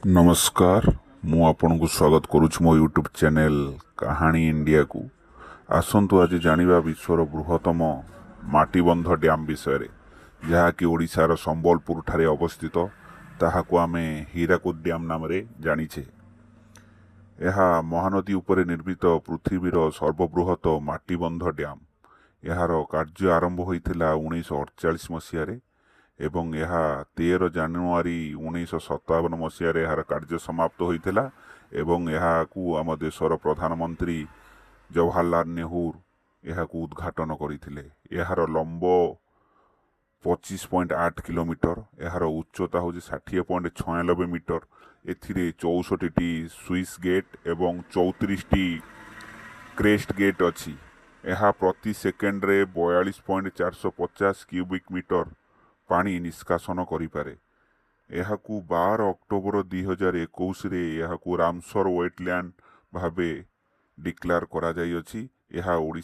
नमस्कार मु आपन को स्वागत करुछु मो यूट्यूब चैनल कहानी इंडिया को। आसंतु आज जानिबा विश्वर बृहत्तम माटीबंध डैम विषय जहाँकि ओडिशार संबलपुर ठारे अवस्थित ताहाको आमे हीराकुद डैम नाम रे जानिछे। यह महानदी उपरे निर्मित पृथ्वीर सर्वबृहत माटीबंध डैम। यार कार्य आरंभ होइथिला 1948 मसीह एवं यह 13 जानुआरी 1957 मसीह यार कार्य समाप्त होइथिला एवं यहाकू आम देशर प्रधानमंत्री जवाहरलाल नेहरू यहाकू उद्घाटन करथिले। यार लंब 25.8 किलोमीटर, यार उच्चता हूँ 60.96 मीटर। एथिरे 64 स्विस गेट एवं 34 क्रेस्ट गेट अछि। यह प्रति सेकेंड रे 42.450 क्यूबिक मीटर पानी निष्कासन करिपारे। यहाकू 12 अक्टोबर 2021 रे यहाकू रामसर वेटलैंड भाबे डिक्लेयर करा जाई अछि। यह ओडिशा